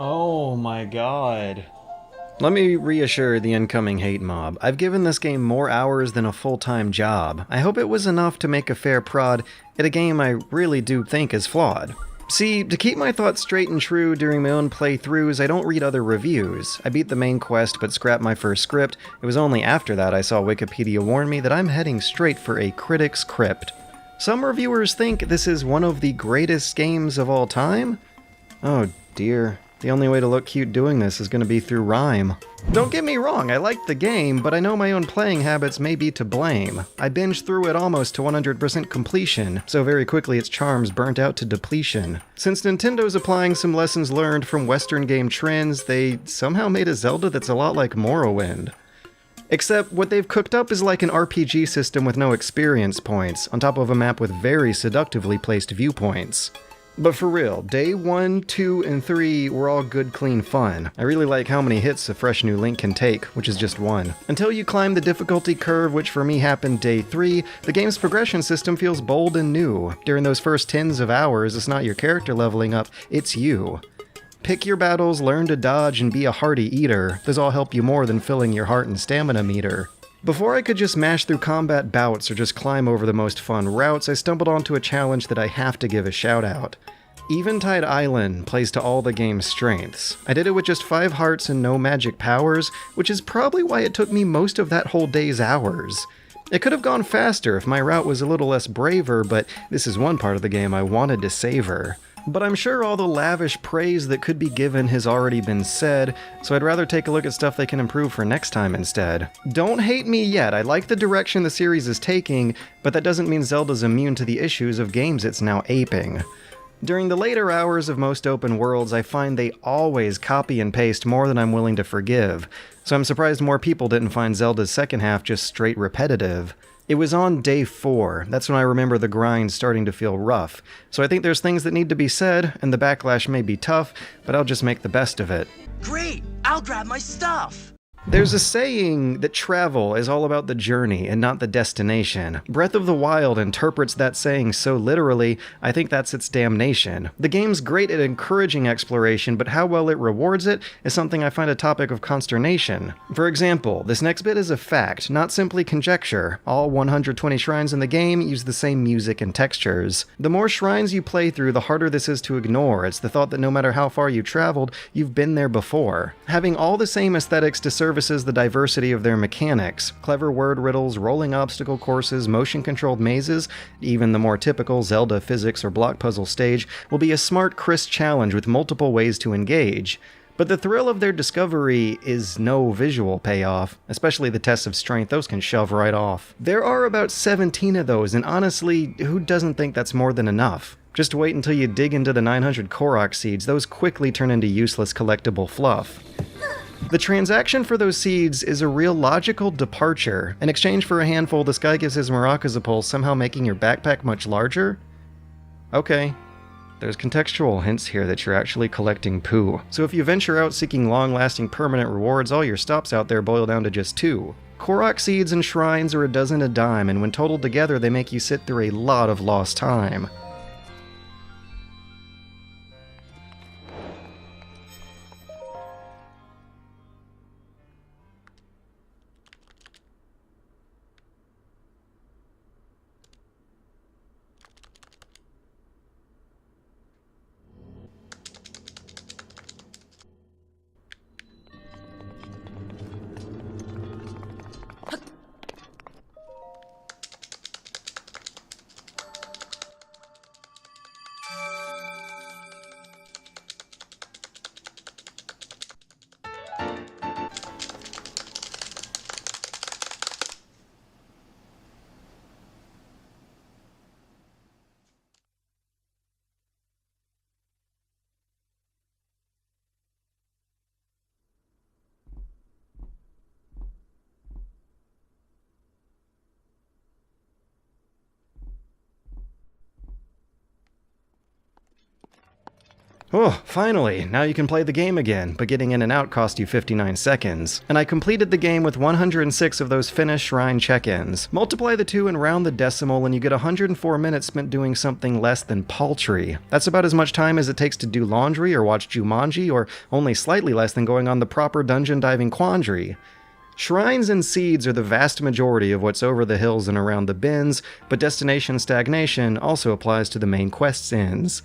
Oh my god. Let me reassure the incoming hate mob. I've given this game more hours than a full-time job. I hope it was enough to make a fair prod at a game I really do think is flawed. See, to keep my thoughts straight and true during my own playthroughs, I don't read other reviews. I beat the main quest but scrapped my first script. It was only after that I saw Wikipedia warn me that I'm heading straight for a critic's crypt. Some reviewers think this is one of the greatest games of all time? Oh dear. The only way to look cute doing this is going to be through rhyme. Don't get me wrong, I liked the game, but I know my own playing habits may be to blame. I binged through it almost to 100% completion, so very quickly its charms burnt out to depletion. Since Nintendo's applying some lessons learned from Western game trends, they somehow made a Zelda that's a lot like Morrowind. Except what they've cooked up is like an RPG system with no experience points, on top of a map with very seductively placed viewpoints. But for real, day 1, 2, and 3 were all good, clean fun. I really like how many hits a fresh new Link can take, which is just one. Until you climb the difficulty curve, which for me happened day 3, the game's progression system feels bold and new. During those first tens of hours, it's not your character leveling up, it's you. Pick your battles, learn to dodge, and be a hearty eater. Those all help you more than filling your heart and stamina meter. Before I could just mash through combat bouts or just climb over the most fun routes, I stumbled onto a challenge that I have to give a shout out. Eventide Island plays to all the game's strengths. I did it with just 5 hearts and no magic powers, which is probably why it took me most of that whole day's hours. It could have gone faster if my route was a little less braver, but this is one part of the game I wanted to savor. But I'm sure all the lavish praise that could be given has already been said, so I'd rather take a look at stuff they can improve for next time instead. Don't hate me yet, I like the direction the series is taking, but that doesn't mean Zelda's immune to the issues of games it's now aping. During the later hours of most open worlds, I find they always copy and paste more than I'm willing to forgive, so I'm surprised more people didn't find Zelda's second half just straight repetitive. It was on day 4, that's when I remember the grind starting to feel rough, so I think there's things that need to be said, and the backlash may be tough, but I'll just make the best of it. Great! I'll grab my stuff! There's a saying that travel is all about the journey and not the destination. Breath of the Wild interprets that saying so literally, I think that's its damnation. The game's great at encouraging exploration, but how well it rewards it is something I find a topic of consternation. For example, this next bit is a fact, not simply conjecture. All 120 shrines in the game use the same music and textures. The more shrines you play through, the harder this is to ignore. It's the thought that no matter how far you traveled, you've been there before. Having all the same aesthetics to services the diversity of their mechanics. Clever word riddles, rolling obstacle courses, motion-controlled mazes, even the more typical Zelda physics or block puzzle stage will be a smart, crisp challenge with multiple ways to engage. But the thrill of their discovery is no visual payoff, especially the tests of strength, those can shove right off. There are about 17 of those, and honestly, who doesn't think that's more than enough? Just wait until you dig into the 900 Korok seeds, those quickly turn into useless collectible fluff. The transaction for those seeds is a real logical departure. In exchange for a handful, this guy gives his maracas a pull, somehow making your backpack much larger? Okay. There's contextual hints here that you're actually collecting poo. So if you venture out seeking long-lasting permanent rewards, all your stops out there boil down to just 2. Korok seeds and shrines are a dozen a dime, and when totaled together, they make you sit through a lot of lost time. Oh, finally! Now you can play the game again, but getting in and out cost you 59 seconds. And I completed the game with 106 of those finished shrine check-ins. Multiply the two and round the decimal and you get 104 minutes spent doing something less than paltry. That's about as much time as it takes to do laundry or watch Jumanji, or only slightly less than going on the proper dungeon diving quandary. Shrines and seeds are the vast majority of what's over the hills and around the bins, but destination stagnation also applies to the main quest's ends.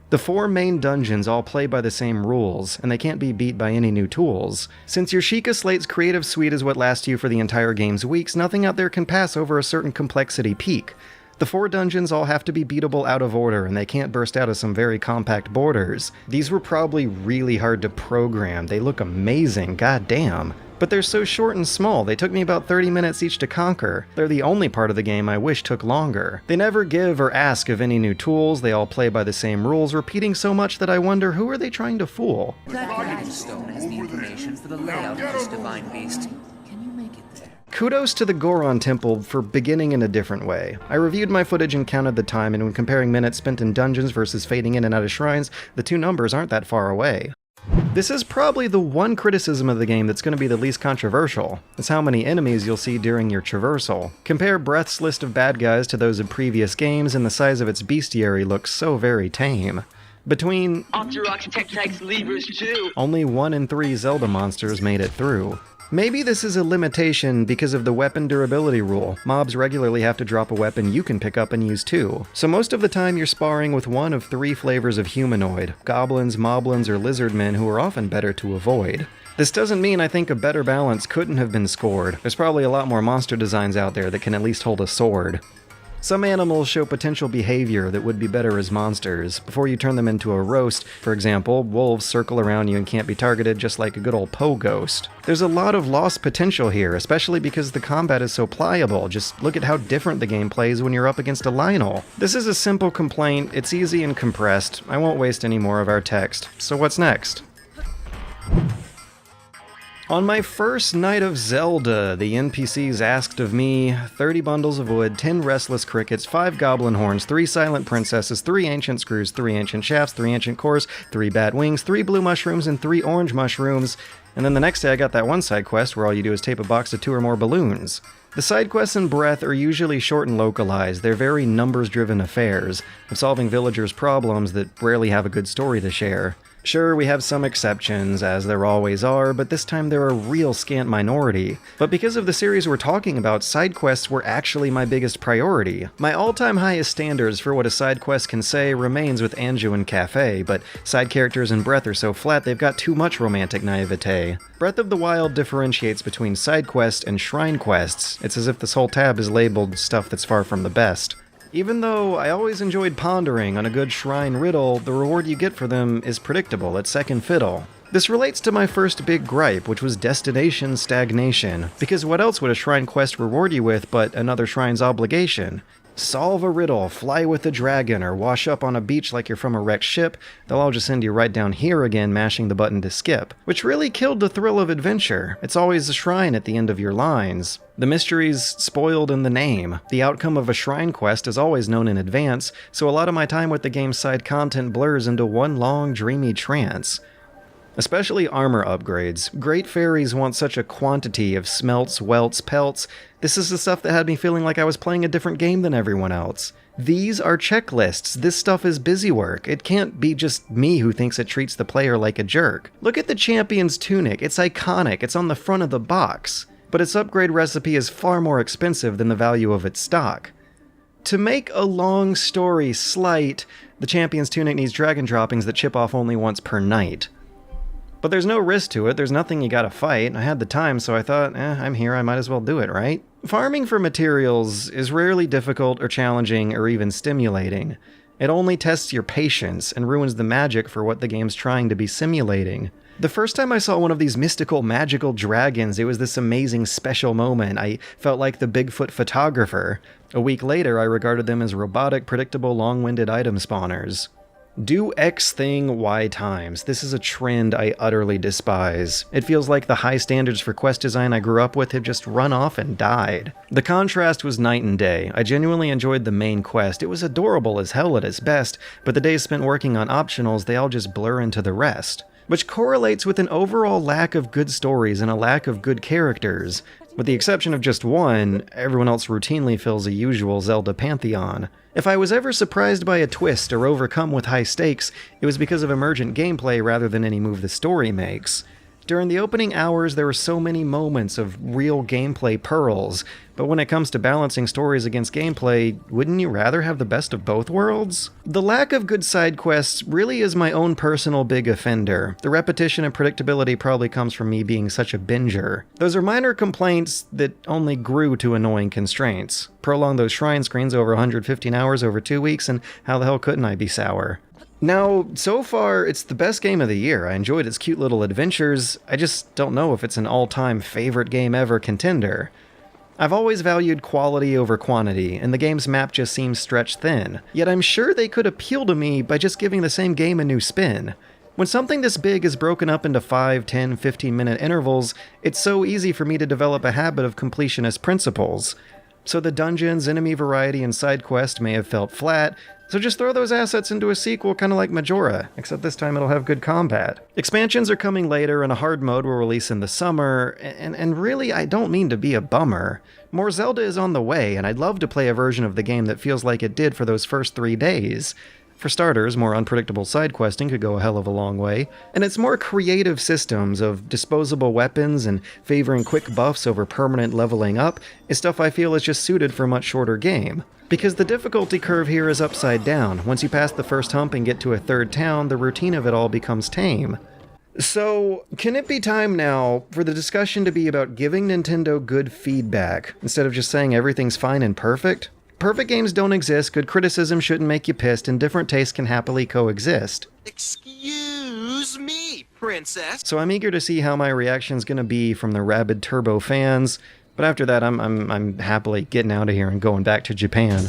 The 4 main dungeons all play by the same rules, and they can't be beat by any new tools. Since your Sheikah Slate's creative suite is what lasts you for the entire game's weeks, nothing out there can pass over a certain complexity peak. The 4 dungeons all have to be beatable out of order, and they can't burst out of some very compact borders. These were probably really hard to program. They look amazing, goddamn. But they're so short and small, they took me about 30 minutes each to conquer. They're the only part of the game I wish took longer. They never give or ask of any new tools, they all play by the same rules, repeating so much that I wonder who are they trying to fool? That stone has the information for the layout of this divine beast. Can you make it there? Kudos to the Goron temple for beginning in a different way. I reviewed my footage and counted the time, and when comparing minutes spent in dungeons versus fading in and out of shrines, the two numbers aren't that far away. This is probably the one criticism of the game that's going to be the least controversial. It's how many enemies you'll see during your traversal. Compare Breath's list of bad guys to those of previous games, and the size of its bestiary looks so very tame. Between only 1 in 3 Zelda monsters made it through. Maybe this is a limitation because of the weapon durability rule. Mobs regularly have to drop a weapon you can pick up and use too. So most of the time you're sparring with one of 3 flavors of humanoid: goblins, moblins, or lizardmen, who are often better to avoid. This doesn't mean I think a better balance couldn't have been scored. There's probably a lot more monster designs out there that can at least hold a sword. Some animals show potential behavior that would be better as monsters. Before you turn them into a roast, for example, wolves circle around you and can't be targeted just like a good old Poe ghost. There's a lot of lost potential here, especially because the combat is so pliable. Just look at how different the game plays when you're up against a Lionel. This is a simple complaint, it's easy and compressed. I won't waste any more of our text. So what's next? On my first night of Zelda, the NPCs asked of me 30 bundles of wood, 10 restless crickets, 5 goblin horns, 3 silent princesses, 3 ancient screws, 3 ancient shafts, 3 ancient cores, 3 bat wings, 3 blue mushrooms, and 3 orange mushrooms. And then the next day I got that one side quest where all you do is tape a box to 2 or more balloons. The side quests in Breath are usually short and localized. They're very numbers-driven affairs of solving villagers' problems that rarely have a good story to share. Sure, we have some exceptions, as there always are, but this time they're a real scant minority. But because of the series we're talking about, side quests were actually my biggest priority. My all-time highest standards for what a side quest can say remains with Anju and Cafe, but side characters in Breath are so flat they've got too much romantic naivete. Breath of the Wild differentiates between side quests and shrine quests. It's as if this whole tab is labeled stuff that's far from the best. Even though I always enjoyed pondering on a good shrine riddle, the reward you get for them is predictable, it's second fiddle. This relates to my first big gripe, which was destination stagnation. Because what else would a shrine quest reward you with but another shrine's obligation? Solve a riddle, fly with a dragon, or wash up on a beach like you're from a wrecked ship, they'll all just send you right down here again, mashing the button to skip. Which really killed the thrill of adventure. It's always a shrine at the end of your lines. The mystery's spoiled in the name. The outcome of a shrine quest is always known in advance, so a lot of my time with the game's side content blurs into one long, dreamy trance. Especially armor upgrades. Great fairies want such a quantity of smelts, welts, pelts. This is the stuff that had me feeling like I was playing a different game than everyone else. These are checklists. This stuff is busy work. It can't be just me who thinks it treats the player like a jerk. Look at the champion's tunic. It's iconic. It's on the front of the box. But its upgrade recipe is far more expensive than the value of its stock. To make a long story slight, the champion's tunic needs dragon droppings that chip off only once per night. But there's no risk to it, there's nothing you gotta fight. I had the time, so I thought, I'm here, I might as well do it, right? Farming for materials is rarely difficult or challenging or even stimulating. It only tests your patience and ruins the magic for what the game's trying to be simulating. The first time I saw one of these mystical, magical dragons, it was this amazing special moment. I felt like the Bigfoot photographer. A week later, I regarded them as robotic, predictable, long-winded item spawners. Do X thing Y times. This is a trend I utterly despise. It feels like the high standards for quest design I grew up with have just run off and died. The contrast was night and day. I genuinely enjoyed the main quest. It was adorable as hell at its best, but the days spent working on optionals, they all just blur into the rest. Which correlates with an overall lack of good stories and a lack of good characters. With the exception of just one, everyone else routinely fills a usual Zelda pantheon. If I was ever surprised by a twist or overcome with high stakes, it was because of emergent gameplay rather than any move the story makes. During the opening hours, there were so many moments of real gameplay pearls, but when it comes to balancing stories against gameplay, wouldn't you rather have the best of both worlds? The lack of good side quests really is my own personal big offender. The repetition and predictability probably comes from me being such a binger. Those are minor complaints that only grew to annoying constraints. Prolong those shrine screens over 115 hours over 2 weeks, and how the hell couldn't I be sour? Now, so far, it's the best game of the year. I enjoyed its cute little adventures. I just don't know if it's an all-time favorite game ever contender. I've always valued quality over quantity, and the game's map just seems stretched thin. Yet I'm sure they could appeal to me by just giving the same game a new spin. When something this big is broken up into 5, 10, 15-minute intervals, it's so easy for me to develop a habit of completionist principles. So the dungeons, enemy variety, and side quest may have felt flat, so just throw those assets into a sequel kind of like Majora, except this time it'll have good combat. Expansions are coming later, and a hard mode will release in the summer, and really, I don't mean to be a bummer. More Zelda is on the way, and I'd love to play a version of the game that feels like it did for those first 3 days. For starters, more unpredictable side questing could go a hell of a long way, and its more creative systems of disposable weapons and favoring quick buffs over permanent leveling up is stuff I feel is just suited for a much shorter game. Because the difficulty curve here is upside down. Once you pass the first hump and get to a third town, the routine of it all becomes tame. So, can it be time now for the discussion to be about giving Nintendo good feedback, instead of just saying everything's fine and perfect? Perfect games don't exist, good criticism shouldn't make you pissed, and different tastes can happily coexist. Excuse me, princess. So I'm eager to see how my reaction's gonna be from the rabid Turbo fans, but after that I'm happily getting out of here and going back to Japan.